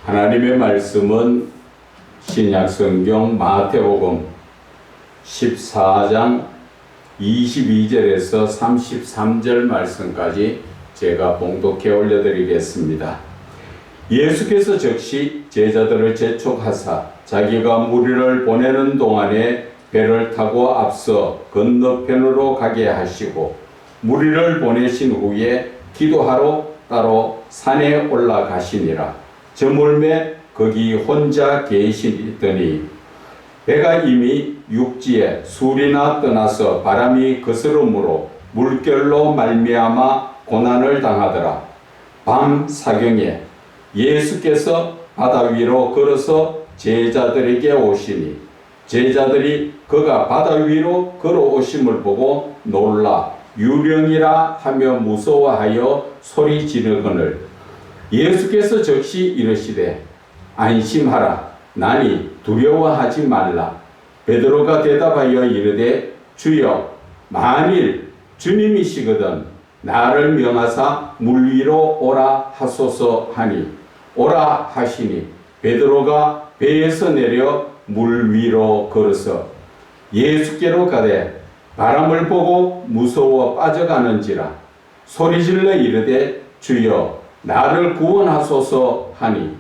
하나님의 말씀은 신약성경 마태복음 14장 22절에서 33절 말씀까지 제가 봉독해 올려드리겠습니다. 예수께서 즉시 제자들을 재촉하사 자기가 무리를 보내는 동안에 배를 타고 앞서 건너편으로 가게 하시고 무리를 보내신 후에 기도하러 따로 산에 올라가시니라. 저물매 거기 혼자 계시더니 배가 이미 육지에 술이나 떠나서 바람이 거스름으로 물결로 말미암아 고난을 당하더라. 밤 사경에 예수께서 바다 위로 걸어서 제자들에게 오시니 제자들이 그가 바다 위로 걸어오심을 보고 놀라 유령이라 하며 무서워하여 소리 지르거늘 예수께서 즉시 이르시되 안심하라 나니 두려워하지 말라. 베드로가 대답하여 이르되 주여 만일 주님이시거든 나를 명하사 물 위로 오라 하소서 하니 오라 하시니 베드로가 배에서 내려 물 위로 걸어서 예수께로 가되 바람을 보고 무서워 빠져가는지라 소리질러 이르되 주여 나를 구원하소서 하니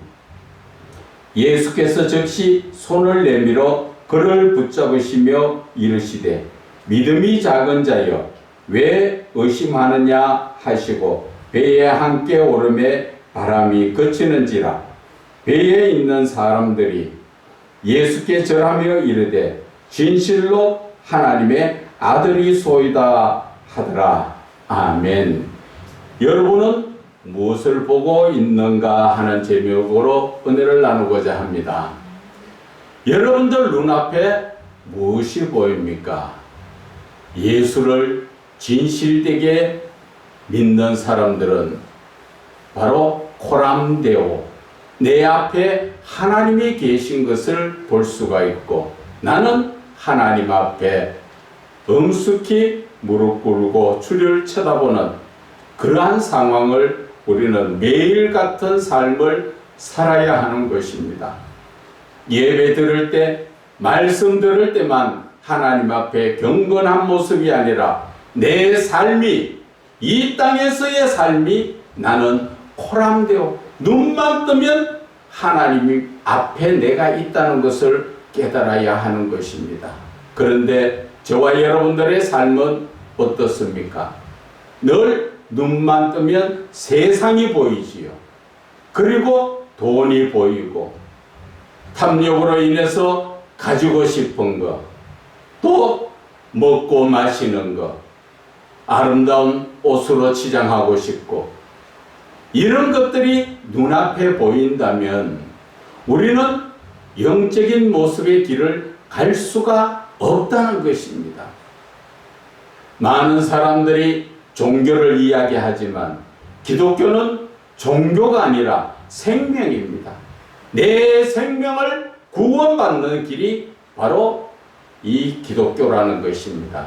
예수께서 즉시 손을 내밀어 그를 붙잡으시며 이르시되 믿음이 작은 자여 왜 의심하느냐 하시고 배에 함께 오르매 바람이 그치는지라. 배에 있는 사람들이 예수께 절하며 이르되 진실로 하나님의 아들이소이다 하더라. 아멘. 여러분은 무엇을 보고 있는가 하는 제목으로 은혜를 나누고자 합니다. 여러분들 눈앞에 무엇이 보입니까? 예수를 진실되게 믿는 사람들은 바로 코람데오, 내 앞에 하나님이 계신 것을 볼 수가 있고 나는 하나님 앞에 엄숙히 무릎 꿇고 주를 쳐다보는 그러한 상황을 우리는 매일 같은 삶을 살아야 하는 것입니다. 예배 들을 때, 말씀 들을 때만 하나님 앞에 경건한 모습이 아니라 내 삶이, 이 땅에서의 삶이 나는 코람데오, 눈만 뜨면 하나님 앞에 내가 있다는 것을 깨달아야 하는 것입니다. 그런데 저와 여러분들의 삶은 어떻습니까? 늘 눈만 뜨면 세상이 보이지요. 그리고 돈이 보이고 탐욕으로 인해서 가지고 싶은 것, 또 먹고 마시는 것, 아름다운 옷으로 치장하고 싶고 이런 것들이 눈앞에 보인다면 우리는 영적인 모습의 길을 갈 수가 없다는 것입니다. 많은 사람들이 종교를 이야기하지만 기독교는 종교가 아니라 생명입니다. 내 생명을 구원받는 길이 바로 이 기독교라는 것입니다.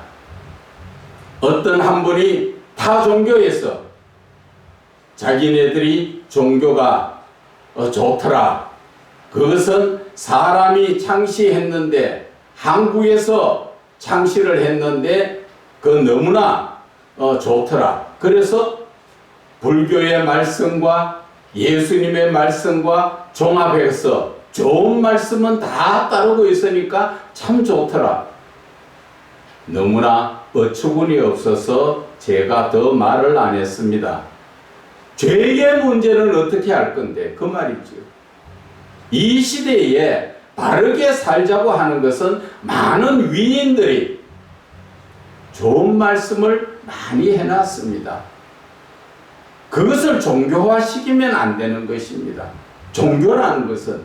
어떤 한 분이 타 종교에서 자기네들이 종교가 좋더라. 그것은 사람이 창시했는데 한국에서 창시를 했는데 그 너무나 좋더라. 그래서 불교의 말씀과 예수님의 말씀과 종합해서 좋은 말씀은 다 따르고 있으니까 참 좋더라. 너무나 어처구니 없어서 제가 더 말을 안 했습니다. 죄의 문제는 어떻게 할 건데 그 말이죠. 이 시대에 바르게 살자고 하는 것은 많은 위인들이 좋은 말씀을 많이 해놨습니다. 그것을 종교화시키면 안 되는 것입니다. 종교라는 것은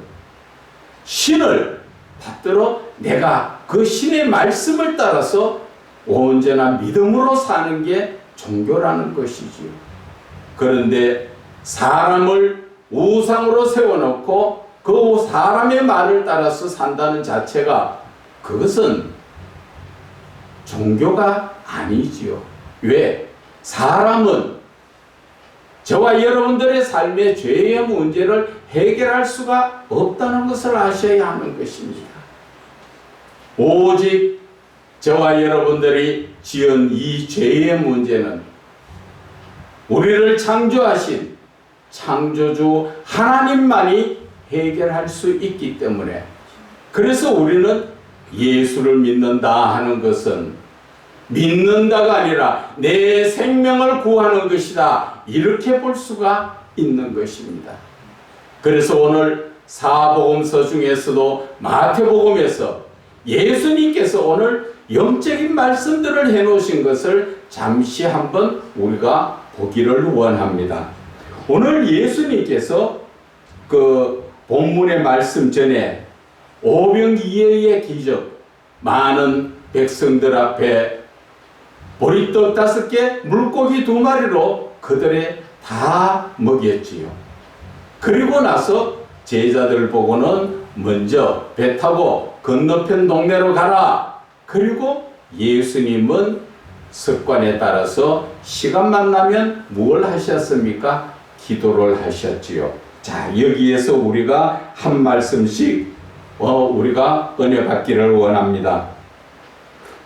신을 받들어 내가 그 신의 말씀을 따라서 언제나 믿음으로 사는 게 종교라는 것이지요. 그런데 사람을 우상으로 세워놓고 그 사람의 말을 따라서 산다는 자체가 그것은 종교가 아니지요. 왜? 사람은 저와 여러분들의 삶의 죄의 문제를 해결할 수가 없다는 것을 아셔야 하는 것입니다. 오직 저와 여러분들이 지은 이 죄의 문제는 우리를 창조하신 창조주 하나님만이 해결할 수 있기 때문에, 그래서 우리는 예수를 믿는다 하는 것은 믿는다가 아니라 내 생명을 구하는 것이다, 이렇게 볼 수가 있는 것입니다. 그래서 오늘 사복음서 중에서도 마태복음에서 예수님께서 오늘 영적인 말씀들을 해놓으신 것을 잠시 한번 우리가 보기를 원합니다. 오늘 예수님께서 그 본문의 말씀 전에 오병이어의 기적, 많은 백성들 앞에 보리떡 5개, 물고기 2마리로 그들의 다 먹였지요. 그리고 나서 제자들을 보고는 먼저 배 타고 건너편 동네로 가라. 그리고 예수님은 습관에 따라서 시간만 나면 무엇을 하셨습니까? 기도를 하셨지요. 자, 여기에서 우리가 한 말씀씩 우리가 은혜 받기를 원합니다.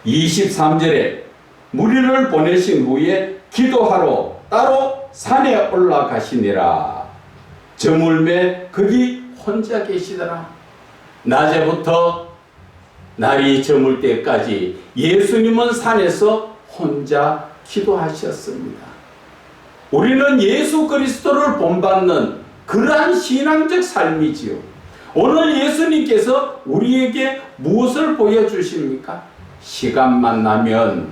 23절에 무리를 보내신 후에 기도하러 따로 산에 올라가시니라. 저물매 거기 혼자 계시더라. 낮에부터 날이 저물 때까지 예수님은 산에서 혼자 기도하셨습니다. 우리는 예수 그리스도를 본받는 그러한 신앙적 삶이지요. 오늘 예수님께서 우리에게 무엇을 보여주십니까? 시간만 나면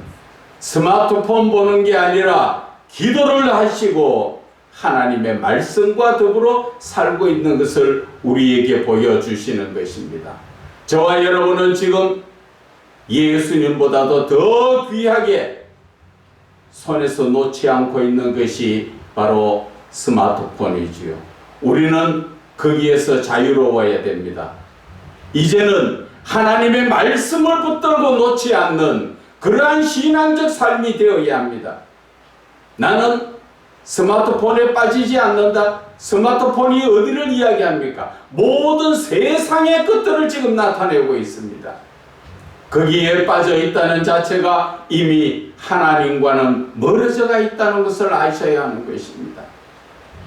스마트폰 보는 게 아니라 기도를 하시고 하나님의 말씀과 더불어 살고 있는 것을 우리에게 보여주시는 것입니다. 저와 여러분은 지금 예수님보다도 더 귀하게 손에서 놓지 않고 있는 것이 바로 스마트폰이지요. 우리는 거기에서 자유로워야 됩니다. 이제는 하나님의 말씀을 붙들고 놓지 않는 그러한 신앙적 삶이 되어야 합니다. 나는 스마트폰에 빠지지 않는다. 스마트폰이 어디를 이야기합니까? 모든 세상의 것들을 지금 나타내고 있습니다. 거기에 빠져 있다는 자체가 이미 하나님과는 멀어져가 있다는 것을 아셔야 하는 것입니다.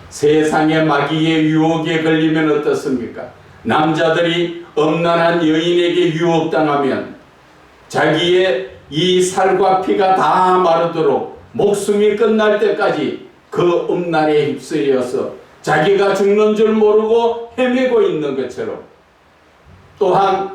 세상의 마귀의 유혹에 걸리면 어떻습니까? 남자들이 음란한 여인에게 유혹당하면 자기의 이 살과 피가 다 마르도록 목숨이 끝날 때까지 그 음란에 휩쓸려서 자기가 죽는 줄 모르고 헤매고 있는 것처럼, 또한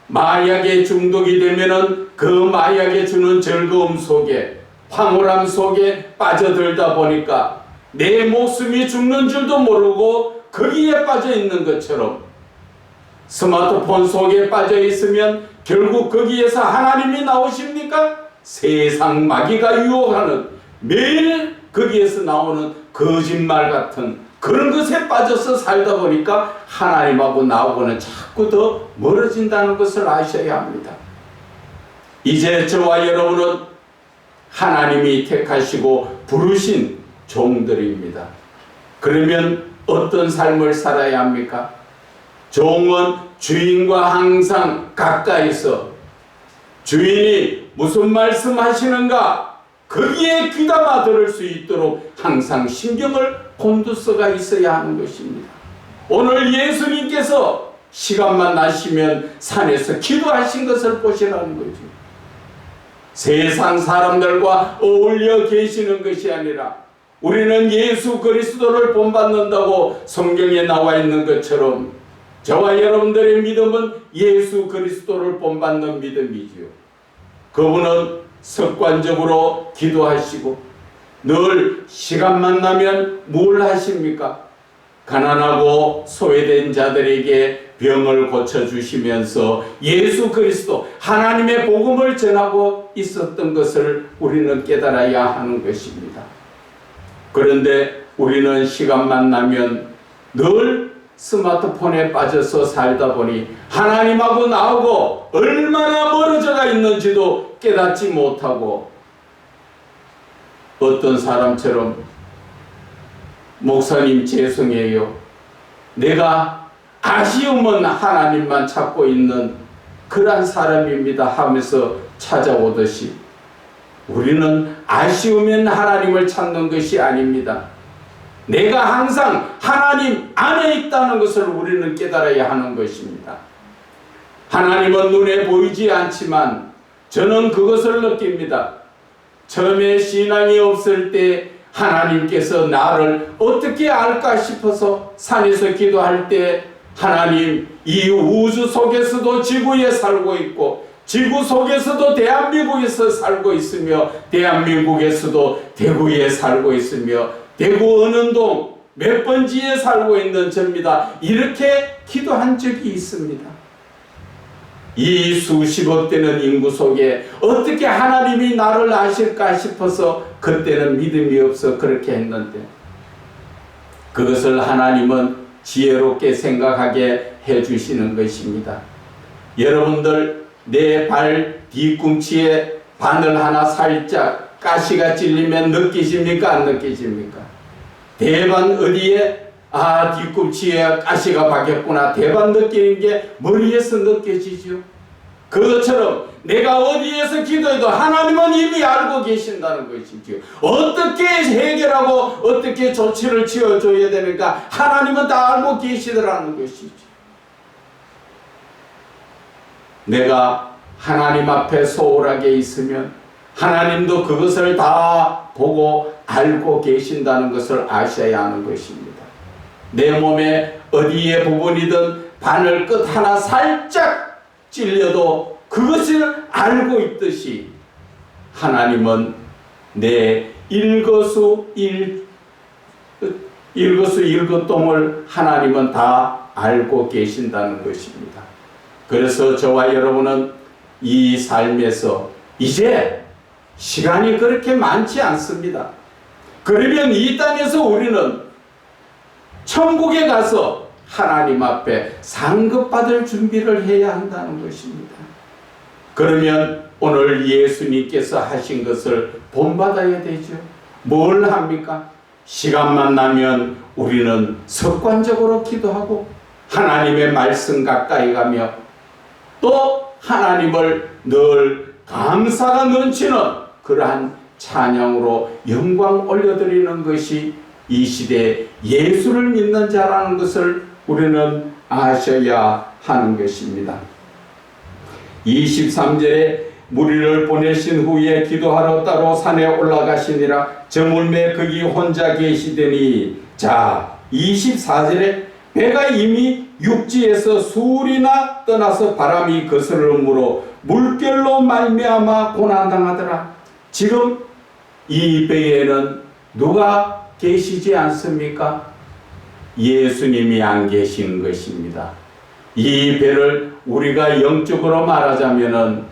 마약에 중독이 되면은 그 마약에 주는 즐거움 속에, 황홀함 속에 빠져들다 보니까 내 목숨이 죽는 줄도 모르고 거기에 빠져 있는 것처럼, 스마트폰 속에 빠져 있으면 결국 거기에서 하나님이 나오십니까? 세상 마귀가 유혹하는, 매일 거기에서 나오는 거짓말 같은 그런 것에 빠져서 살다 보니까 하나님하고 나하고는 자꾸 더 멀어진다는 것을 아셔야 합니다. 이제 저와 여러분은 하나님이 택하시고 부르신 종들입니다. 그러면 어떤 삶을 살아야 합니까? 종은 주인과 항상 가까이서 주인이 무슨 말씀하시는가 거기에 귀담아 들을 수 있도록 항상 신경을 곤두서가 있어야 하는 것입니다. 오늘 예수님께서 시간만 나시면 산에서 기도하신 것을 보시라는 거죠. 세상 사람들과 어울려 계시는 것이 아니라 우리는 예수 그리스도를 본받는다고 성경에 나와 있는 것처럼 저와 여러분들의 믿음은 예수 그리스도를 본받는 믿음이지요. 그분은 습관적으로 기도하시고 늘 시간만 나면 뭘 하십니까? 가난하고 소외된 자들에게 병을 고쳐주시면서 예수 그리스도 하나님의 복음을 전하고 있었던 것을 우리는 깨달아야 하는 것입니다. 그런데 우리는 시간만 나면 늘 스마트폰에 빠져서 살다 보니 하나님하고 나하고 얼마나 멀어져가 있는지도 깨닫지 못하고 어떤 사람처럼 목사님 죄송해요. 내가 아쉬움은 하나님만 찾고 있는 그러한 사람입니다 하면서 찾아오듯이 우리는 아쉬우면 하나님을 찾는 것이 아닙니다. 내가 항상 하나님 안에 있다는 것을 우리는 깨달아야 하는 것입니다. 하나님은 눈에 보이지 않지만 저는 그것을 느낍니다. 처음에 신앙이 없을 때 하나님께서 나를 어떻게 알까 싶어서 산에서 기도할 때 하나님, 이 우주 속에서도 지구에 살고 있고 지구 속에서도 대한민국에서 살고 있으며 대한민국에서도 대구에 살고 있으며 대구 어느 동 몇 번지에 살고 있는 접니다. 이렇게 기도한 적이 있습니다. 이 수십억 되는 인구 속에 어떻게 하나님이 나를 아실까 싶어서 그때는 믿음이 없어 그렇게 했는데 그것을 하나님은 지혜롭게 생각하게 해주시는 것입니다. 여러분들 내 발 뒤꿈치에 바늘 하나 살짝 가시가 찔리면 느끼십니까? 안 느끼십니까? 대반 어디에 뒤꿈치에 가시가 박혔구나 대반 느끼는 게 머리에서 느껴지죠. 그것처럼 내가 어디에서 기도해도 하나님은 이미 알고 계신다는 것이죠. 어떻게 해결하고 어떻게 조치를 취해줘야 되는가 하나님은 다 알고 계시더라는 것이죠. 내가 하나님 앞에 소홀하게 있으면 하나님도 그것을 다 보고 알고 계신다는 것을 아셔야 하는 것입니다. 내 몸에 어디의 부분이든 바늘 끝 하나 살짝 찔려도 그것을 알고 있듯이 하나님은 내 일거수일투족을 하나님은 다 알고 계신다는 것입니다. 그래서 저와 여러분은 이 삶에서 이제 시간이 그렇게 많지 않습니다. 그러면 이 땅에서 우리는 천국에 가서 하나님 앞에 상급받을 준비를 해야 한다는 것입니다. 그러면 오늘 예수님께서 하신 것을 본받아야 되죠. 뭘 합니까? 시간만 나면 우리는 습관적으로 기도하고 하나님의 말씀 가까이 가며 또 하나님을 늘 감사가 넘치는 그러한 찬양으로 영광 올려드리는 것이 이 시대에 예수를 믿는 자라는 것을 우리는 아셔야 하는 것입니다. 23절에 무리를 보내신 후에 기도하러 따로 산에 올라가시니라. 저물매 거기 혼자 계시더니 자 24절에 배가 이미 육지에서 수울이나 떠나서 바람이 거스름으로 물결로 말미암아 고난당하더라. 지금 이 배에는 누가 계시지 않습니까? 예수님이 안 계신 것입니다. 이 배를 우리가 영적으로 말하자면은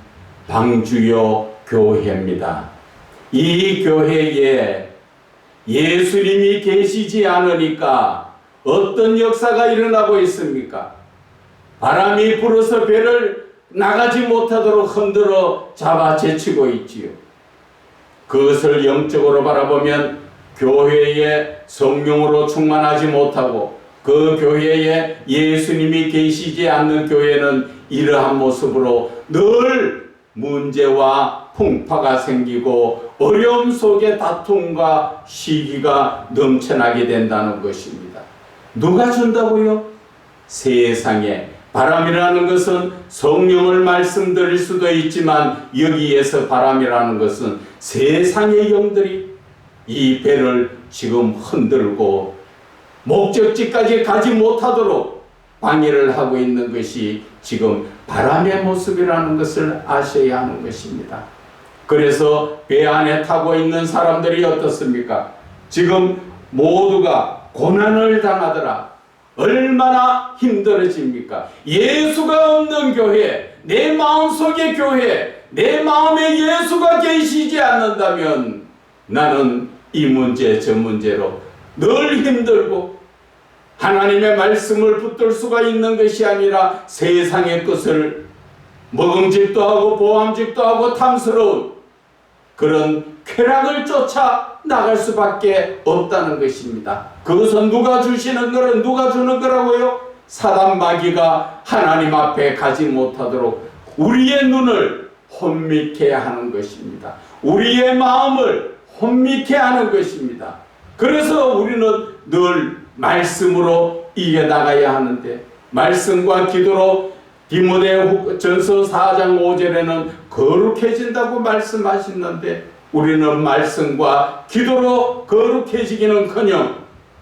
방주요 교회입니다. 이 교회에 예수님이 계시지 않으니까 어떤 역사가 일어나고 있습니까? 바람이 불어서 배를 나가지 못하도록 흔들어 잡아 제치고 있지요. 그것을 영적으로 바라보면 교회에 성령으로 충만하지 못하고 그 교회에 예수님이 계시지 않는 교회는 이러한 모습으로 늘 문제와 풍파가 생기고 어려움 속에 다툼과 시기가 넘쳐나게 된다는 것입니다. 누가 준다고요? 세상에 바람이라는 것은 성령을 말씀드릴 수도 있지만 여기에서 바람이라는 것은 세상의 영들이 이 배를 지금 흔들고 목적지까지 가지 못하도록 방해를 하고 있는 것이 지금 바람의 모습이라는 것을 아셔야 하는 것입니다. 그래서 배 안에 타고 있는 사람들이 어떻습니까? 지금 모두가 고난을 당하더라. 얼마나 힘들어집니까? 예수가 없는 교회, 내 마음속의 교회, 내 마음에 예수가 계시지 않는다면 나는 이 문제 저 문제로 늘 힘들고 하나님의 말씀을 붙들 수가 있는 것이 아니라 세상의 것을 먹음직도 하고 보암직도 하고 탐스러운 그런 쾌락을 쫓아 나갈 수밖에 없다는 것입니다. 그것은 누가 주시는 거를 누가 주는 거라고요? 사단 마귀가 하나님 앞에 가지 못하도록 우리의 눈을 혼미케 하는 것입니다. 우리의 마음을 혼미케 하는 것입니다. 그래서 우리는 늘 말씀으로 이겨나가야 하는데, 말씀과 기도로 디모데전서 4장 5절에는 거룩해진다고 말씀하시는데, 우리는 말씀과 기도로 거룩해지기는커녕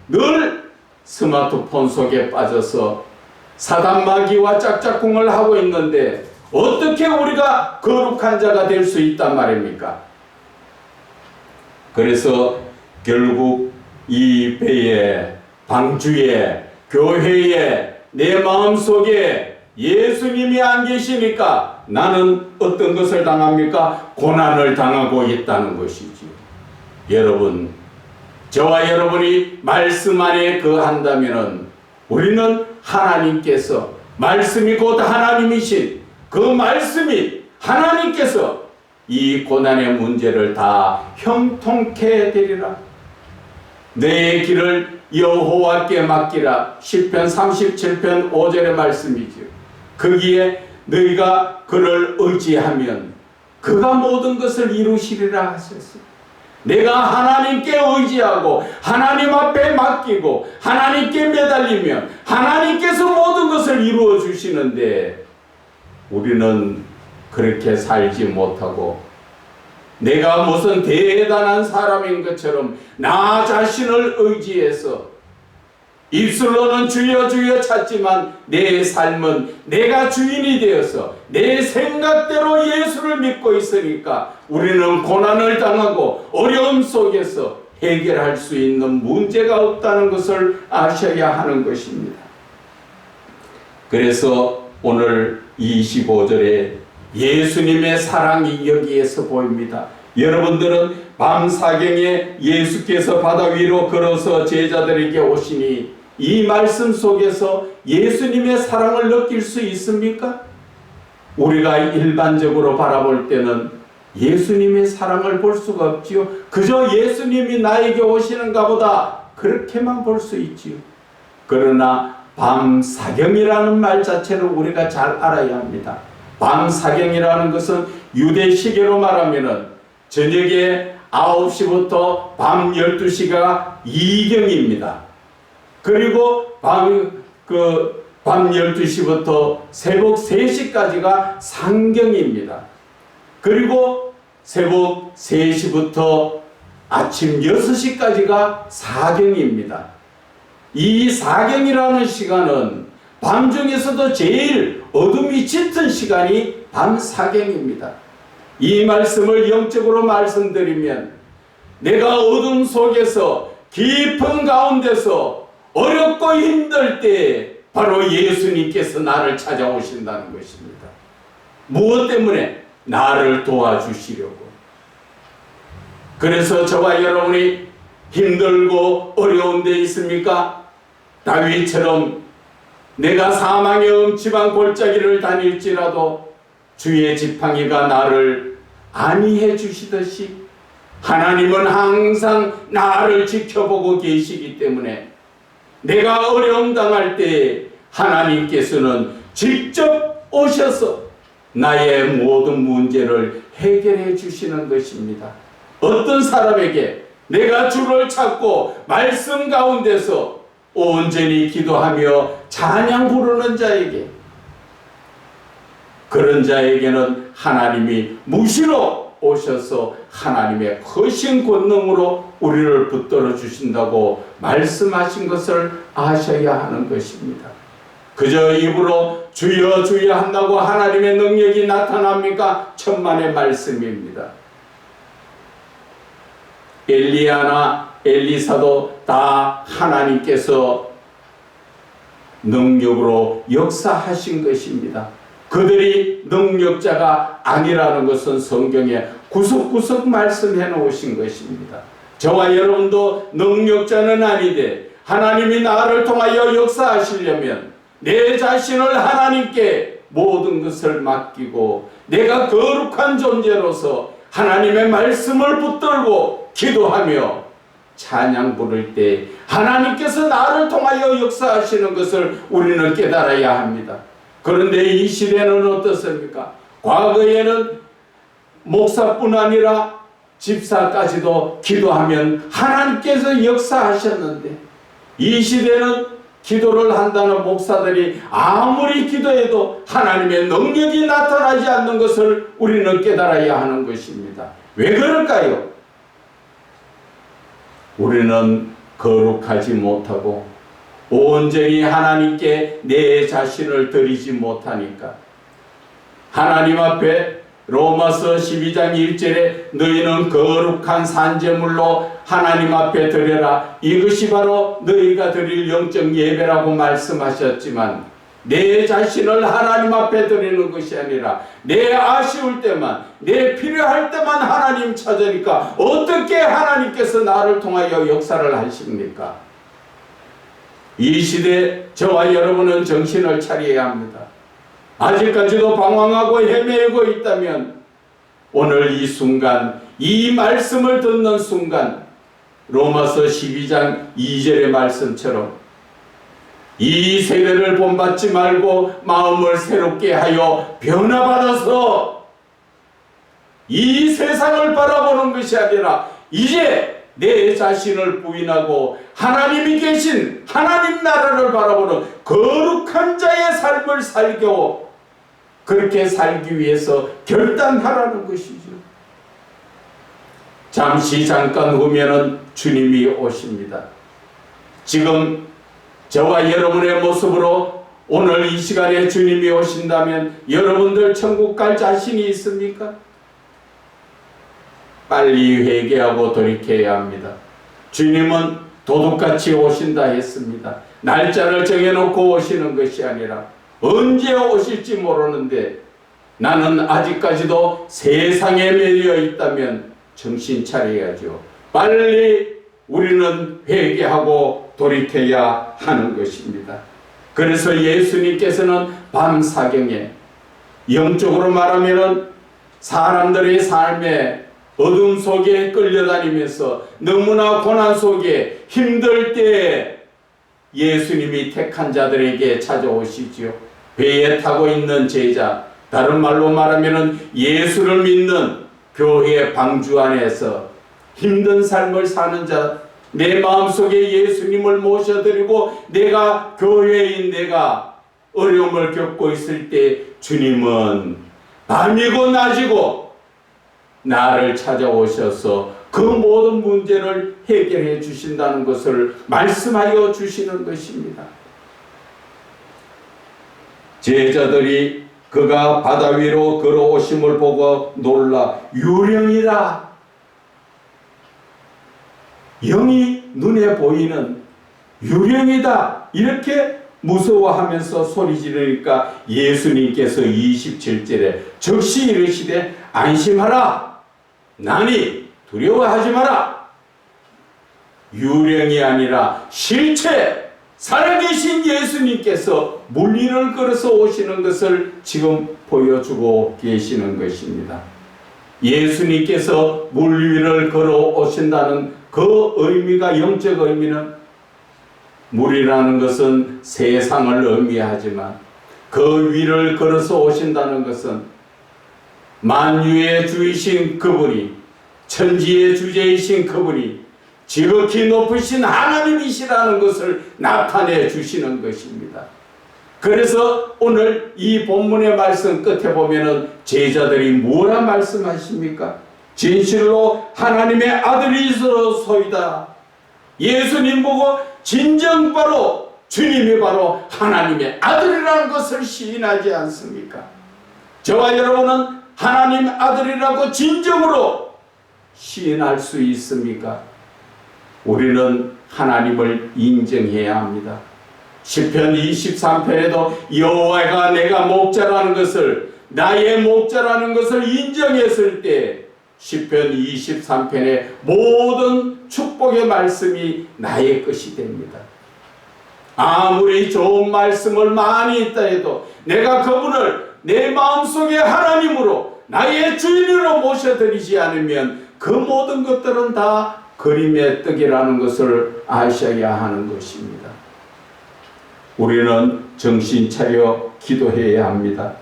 늘 스마트폰 속에 빠져서 사단 마귀와 짝짝꿍을 하고 있는데, 어떻게 우리가 거룩한 자가 될 수 있단 말입니까? 그래서 결국 이 배에, 방주에, 교회에, 내 마음속에 예수님이 안 계시니까 나는 어떤 것을 당합니까? 고난을 당하고 있다는 것이지. 여러분, 저와 여러분이 말씀 안에 거한다면은 우리는 하나님께서, 말씀이 곧 하나님이신 그 말씀이 하나님께서 이 고난의 문제를 다 형통케 되리라. 내 길을 여호와께 맡기라. 시편 37편 5절의 말씀이지요. 거기에 너희가 그를 의지하면 그가 모든 것을 이루시리라 하셨어요. 내가 하나님께 의지하고 하나님 앞에 맡기고 하나님께 매달리면 하나님께서 모든 것을 이루어 주시는데, 우리는 그렇게 살지 못하고 내가 무슨 대단한 사람인 것처럼 나 자신을 의지해서 입술로는 주여 주여 찾지만 내 삶은 내가 주인이 되어서 내 생각대로 예수를 믿고 있으니까 우리는 고난을 당하고 어려움 속에서 해결할 수 있는 문제가 없다는 것을 아셔야 하는 것입니다. 그래서 오늘 25절에 예수님의 사랑이 여기에서 보입니다. 여러분들은 밤사경에 예수께서 바다 위로 걸어서 제자들에게 오시니 이 말씀 속에서 예수님의 사랑을 느낄 수 있습니까? 우리가 일반적으로 바라볼 때는 예수님의 사랑을 볼 수가 없지요. 그저 예수님이 나에게 오시는가 보다, 그렇게만 볼 수 있지요. 그러나 밤사경이라는 말 자체를 우리가 잘 알아야 합니다. 밤사경이라는 것은 유대 시계로 말하면은 저녁에 9시부터 밤 12시가 이경입니다. 그리고 밤 12시부터 새벽 3시까지가 상경입니다. 그리고 새벽 3시부터 아침 6시까지가 사경입니다. 이 사경이라는 시간은 밤 중에서도 제일 어둠이 짙은 시간이 밤 사경입니다. 이 말씀을 영적으로 말씀드리면, 내가 어둠 속에서 깊은 가운데서 어렵고 힘들 때 바로 예수님께서 나를 찾아오신다는 것입니다. 무엇 때문에? 나를 도와주시려고. 그래서 저와 여러분이 힘들고 어려운 데 있습니까? 다윗처럼 내가 사망의 음침한 골짜기를 다닐지라도 주의 지팡이가 나를 안위해 주시듯이 하나님은 항상 나를 지켜보고 계시기 때문에 내가 어려움 당할 때 하나님께서는 직접 오셔서 나의 모든 문제를 해결해 주시는 것입니다. 어떤 사람에게 내가 주를 찾고 말씀 가운데서 온전히 기도하며 찬양 부르는 자에게, 그런 자에게는 하나님이 무시로 오셔서 하나님의 크신 권능으로 우리를 붙들어 주신다고 말씀하신 것을 아셔야 하는 것입니다. 그저 입으로 주여 주여 한다고 하나님의 능력이 나타납니까? 천만의 말씀입니다. 엘리야나 엘리사도 다 하나님께서 능력으로 역사하신 것입니다. 그들이 능력자가 아니라는 것은 성경에 구석구석 말씀해 놓으신 것입니다. 저와 여러분도 능력자는 아니되 하나님이 나를 통하여 역사하시려면 내 자신을 하나님께 모든 것을 맡기고 내가 거룩한 존재로서 하나님의 말씀을 붙들고 기도하며 찬양 부를 때 하나님께서 나를 통하여 역사하시는 것을 우리는 깨달아야 합니다. 그런데 이 시대는 어떻습니까? 과거에는 목사뿐 아니라 집사까지도 기도하면 하나님께서 역사하셨는데, 이 시대는 기도를 한다는 목사들이 아무리 기도해도 하나님의 능력이 나타나지 않는 것을 우리는 깨달아야 하는 것입니다. 왜 그럴까요? 우리는 거룩하지 못하고 온전히 하나님께 내 자신을 드리지 못하니까. 하나님 앞에 로마서 12장 1절에 너희는 거룩한 산제물로 하나님 앞에 드려라, 이것이 바로 너희가 드릴 영적 예배라고 말씀하셨지만, 내 자신을 하나님 앞에 드리는 것이 아니라 내 아쉬울 때만, 내 필요할 때만 하나님 찾으니까 어떻게 하나님께서 나를 통하여 역사를 하십니까? 이 시대 저와 여러분은 정신을 차려야 합니다. 아직까지도 방황하고 헤매고 있다면 오늘 이 순간, 이 말씀을 듣는 순간 로마서 12장 2절의 말씀처럼 이 세대를 본받지 말고 마음을 새롭게 하여 변화받아서 이 세상을 바라보는 것이 아니라 이제 내 자신을 부인하고 하나님이 계신 하나님 나라를 바라보는 거룩한 자의 삶을 살고 그렇게 살기 위해서 결단하라는 것이죠. 잠깐 후면은 주님이 오십니다. 지금 저와 여러분의 모습으로 오늘 이 시간에 주님이 오신다면 여러분들 천국 갈 자신이 있습니까? 빨리 회개하고 돌이켜야 합니다. 주님은 도둑같이 오신다 했습니다. 날짜를 정해놓고 오시는 것이 아니라 언제 오실지 모르는데, 나는 아직까지도 세상에 매여 있다면 정신 차려야죠. 빨리 우리는 회개하고 돌이켜야 하는 것입니다. 그래서 예수님께서는 밤사경에, 영적으로 말하면 사람들의 삶에 어둠 속에 끌려다니면서 너무나 고난 속에 힘들 때 예수님이 택한 자들에게 찾아오시지요. 배에 타고 있는 제자, 다른 말로 말하면 예수를 믿는 교회 방주 안에서 힘든 삶을 사는 자, 내 마음속에 예수님을 모셔드리고 내가 교회인 내가 어려움을 겪고 있을 때 주님은 밤이고 낮이고 나를 찾아오셔서 그 모든 문제를 해결해 주신다는 것을 말씀하여 주시는 것입니다. 제자들이 그가 바다 위로 걸어오심을 보고 놀라 유령이다, 영이 눈에 보이는 유령이다, 이렇게 무서워하면서 소리 지르니까 예수님께서 27절에 즉시 이르시되 안심하라, 나니 두려워하지 마라. 유령이 아니라 실체 살아계신 예수님께서 물 위를 걸어서 오시는 것을 지금 보여주고 계시는 것입니다. 예수님께서 물 위를 걸어 오신다는 그 의미가, 영적 의미는, 물이라는 것은 세상을 의미하지만 그 위를 걸어서 오신다는 것은 만유의 주이신 그분이, 천지의 주제이신 그분이 지극히 높으신 하나님이시라는 것을 나타내 주시는 것입니다. 그래서 오늘 이 본문의 말씀 끝에 보면은 제자들이 뭐라 말씀하십니까? 진실로 하나님의 아들이소이다. 예수님 보고 진정 바로 주님이 바로 하나님의 아들이라는 것을 시인하지 않습니까? 저와 여러분은 하나님 아들이라고 진정으로 시인할 수 있습니까? 우리는 하나님을 인정해야 합니다. 시편 23편에도 여호와가 내가 목자라는 것을, 나의 목자라는 것을 인정했을 때 시편 23편의 모든 축복의 말씀이 나의 것이 됩니다. 아무리 좋은 말씀을 많이 있다 해도 내가 그분을 내 마음속에 하나님으로 나의 주인으로 모셔드리지 않으면 그 모든 것들은 다 그림의 떡이라는 것을 아셔야 하는 것입니다. 우리는 정신 차려 기도해야 합니다.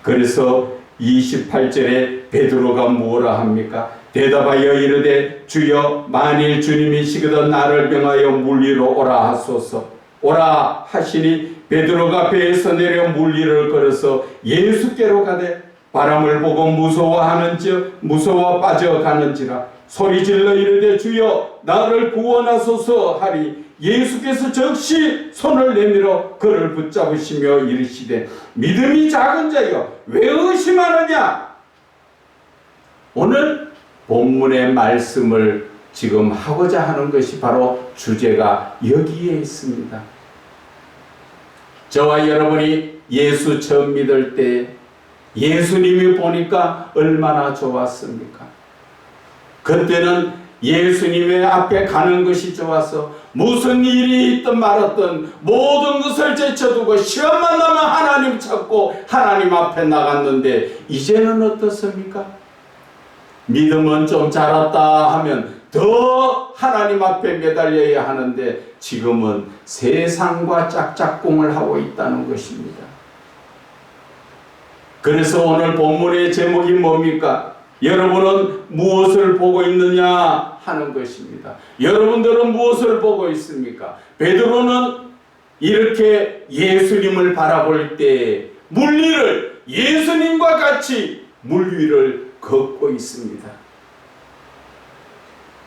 그래서 28절에 베드로가 뭐라 합니까? 대답하여 이르되 주여 만일 주님이시거든 나를 명하여 물 위로 오라 하소서. 오라 하시니 베드로가 배에서 내려 물 위를 걸어서 예수께로 가되 바람을 보고 무서워 빠져가는지라 소리질러 이르되 주여 나를 구원하소서 하리 예수께서 즉시 손을 내밀어 그를 붙잡으시며 이르시되 믿음이 작은 자여 왜 의심하느냐. 오늘 본문의 말씀을 지금 하고자 하는 것이 바로 주제가 여기에 있습니다. 저와 여러분이 예수 처음 믿을 때 예수님이 보니까 얼마나 좋았습니까? 그때는 예수님의 앞에 가는 것이 좋아서 무슨 일이 있든 말았든 모든 것을 제쳐두고 시험만 나면 하나님 찾고 하나님 앞에 나갔는데 이제는 어떻습니까? 믿음은 좀 자랐다 하면 더 하나님 앞에 매달려야 하는데 지금은 세상과 짝짝꿍을 하고 있다는 것입니다. 그래서 오늘 본문의 제목이 뭡니까? 여러분은 무엇을 보고 있느냐 하는 것입니다. 여러분들은 무엇을 보고 있습니까? 베드로는 이렇게 예수님을 바라볼 때 물 위를 예수님과 같이 물 위를 걷고 있습니다.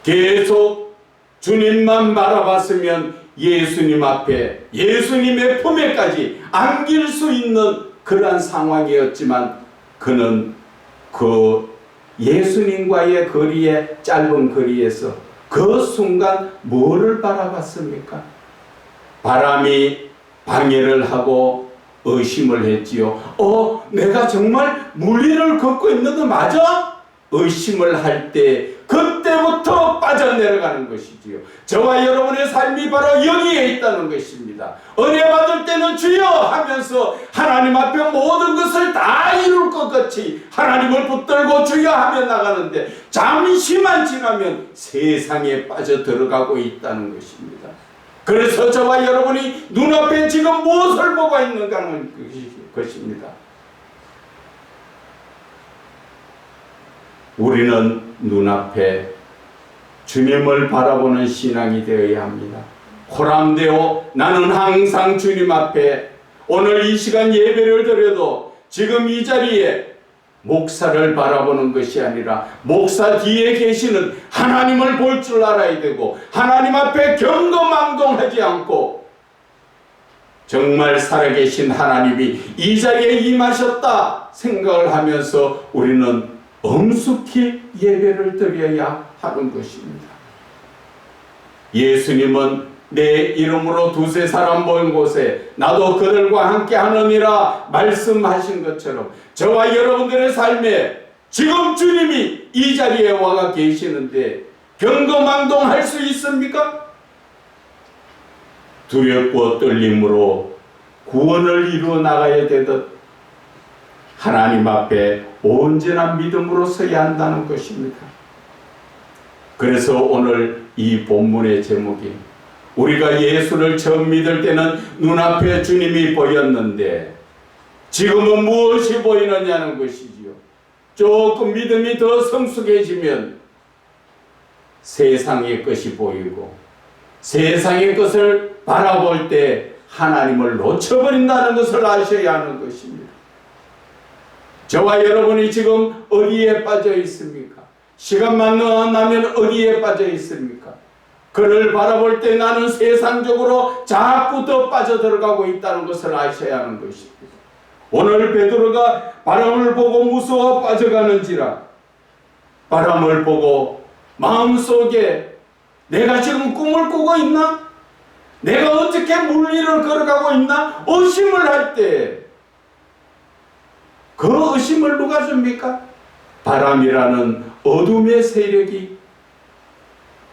계속 주님만 바라봤으면 예수님 앞에 예수님의 품에까지 안길 수 있는 그러한 상황이었지만 그는 그 예수님과의 거리에 짧은 거리에서 그 순간 뭐를 바라봤습니까? 바람이 방해를 하고 의심을 했지요. 내가 정말 물 위를 걷고 있는 거 맞아? 의심을 할 때 그때부터 빠져내려가는 것이지요. 저와 여러분의 삶이 바로 여기에 있다는 것입니다. 은혜 받을 때는 주여 하면서 하나님 앞에 모든 것을 다 이룰 것 같이 하나님을 붙들고 주여 하며 나가는데 잠시만 지나면 세상에 빠져들어가고 있다는 것입니다. 그래서 저와 여러분이 눈앞에 지금 무엇을 보고 있는가 하는 것입니다. 우리는 눈앞에 주님을 바라보는 신앙이 되어야 합니다. 호람되어 나는 항상 주님 앞에 오늘 이 시간 예배를 드려도 지금 이 자리에 목사를 바라보는 것이 아니라 목사 뒤에 계시는 하나님을 볼 줄 알아야 되고 하나님 앞에 경거망동하지 않고 정말 살아계신 하나님이 이 자리에 임하셨다 생각을 하면서 우리는 엄숙히 예배를 드려야 하는 것입니다. 예수님은 내 이름으로 두세 사람 모인 곳에 나도 그들과 함께 하느니라 말씀하신 것처럼 저와 여러분들의 삶에 지금 주님이 이 자리에 와가 계시는데 경거망동할 수 있습니까? 두렵고 떨림으로 구원을 이루어 나가야 되듯 하나님 앞에 온전한 믿음으로 서야 한다는 것입니다. 그래서 오늘 이 본문의 제목이 우리가 예수를 처음 믿을 때는 눈앞에 주님이 보였는데 지금은 무엇이 보이느냐는 것이지요. 조금 믿음이 더 성숙해지면 세상의 것이 보이고 세상의 것을 바라볼 때 하나님을 놓쳐버린다는 것을 아셔야 하는 것입니다. 저와 여러분이 지금 어디에 빠져 있습니까? 시간만 나면 어디에 빠져 있습니까? 그를 바라볼 때 나는 세상적으로 자꾸 더 빠져들어가고 있다는 것을 아셔야 하는 것입니다. 오늘 베드로가 바람을 보고 무서워 빠져가는지라 바람을 보고 마음속에 내가 지금 꿈을 꾸고 있나? 내가 어떻게 물 위를 걸어가고 있나? 의심을 할 때 그 의심을 누가 줍니까? 바람이라는 어둠의 세력이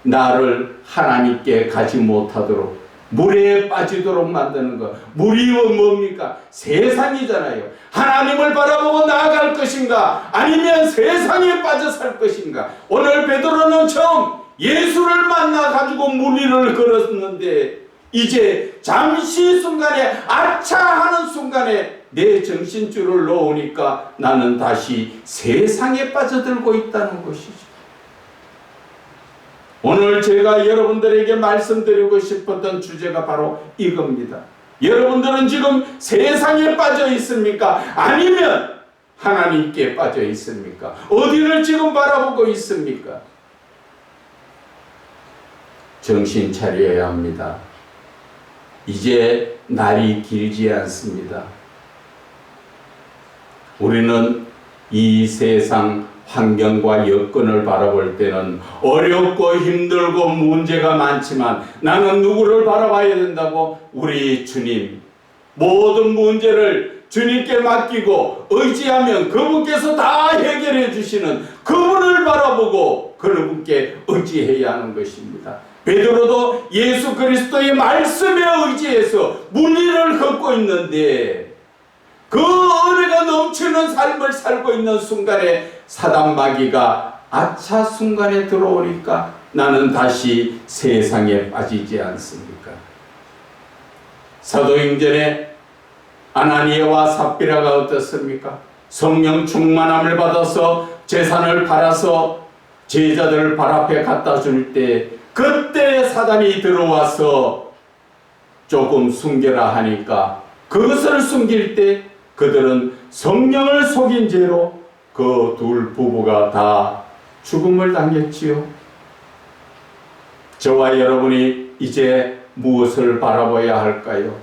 나를 하나님께 가지 못하도록 물에 빠지도록 만드는 것. 물이 뭡니까? 세상이잖아요. 하나님을 바라보고 나아갈 것인가? 아니면 세상에 빠져 살 것인가? 오늘 베드로는 처음 예수를 만나가지고 물 위를 걸었는데 이제 잠시 순간에 아차 하는 순간에 내 정신줄을 놓으니까 나는 다시 세상에 빠져들고 있다는 것이죠. 오늘 제가 여러분들에게 말씀드리고 싶었던 주제가 바로 이겁니다. 여러분들은 지금 세상에 빠져 있습니까? 아니면 하나님께 빠져 있습니까? 어디를 지금 바라보고 있습니까? 정신 차려야 합니다. 이제 날이 길지 않습니다. 우리는 이 세상 환경과 여건을 바라볼 때는 어렵고 힘들고 문제가 많지만 나는 누구를 바라봐야 된다고? 우리 주님. 모든 문제를 주님께 맡기고 의지하면 그분께서 다 해결해 주시는 그분을 바라보고 그분께 의지해야 하는 것입니다. 베드로도 예수 그리스도의 말씀에 의지해서 물 위를 걷고 있는데 그 은혜가 넘치는 삶을 살고 있는 순간에 사단 마귀가 아차 순간에 들어오니까 나는 다시 세상에 빠지지 않습니까? 사도행전에 아나니아와 삽비라가 어떻습니까? 성령 충만함을 받아서 재산을 팔아서 제자들을 발 앞에 갖다 줄 때 그때 사단이 들어와서 조금 숨겨라 하니까 그것을 숨길 때 그들은 성령을 속인 죄로 그 둘 부부가 다 죽음을 당했지요. 저와 여러분이 이제 무엇을 바라봐야 할까요?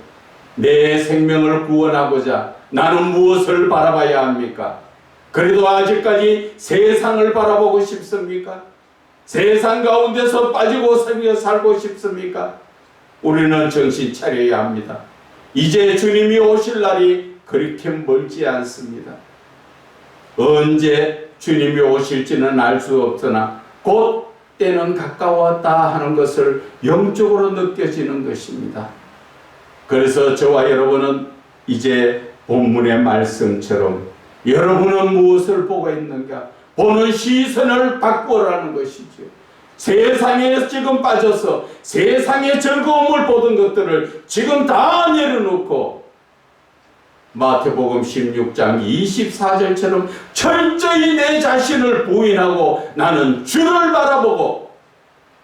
내 생명을 구원하고자 나는 무엇을 바라봐야 합니까? 그래도 아직까지 세상을 바라보고 싶습니까? 세상 가운데서 빠지고 살고 싶습니까? 우리는 정신 차려야 합니다. 이제 주님이 오실 날이 그렇게 멀지 않습니다. 언제 주님이 오실지는 알 수 없으나 곧 때는 가까웠다 하는 것을 영적으로 느껴지는 것입니다. 그래서 저와 여러분은 이제 본문의 말씀처럼 여러분은 무엇을 보고 있는가? 보는 시선을 바꾸라는 것이죠. 세상에 지금 빠져서 세상의 즐거움을 보던 것들을 지금 다 내려놓고 마태복음 16장 24절처럼 철저히 내 자신을 부인하고 나는 주를 바라보고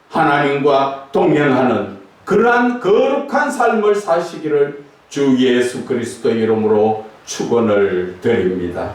하나님과 동행하는 그러한 거룩한 삶을 사시기를 주 예수 그리스도 이름으로 축원을 드립니다.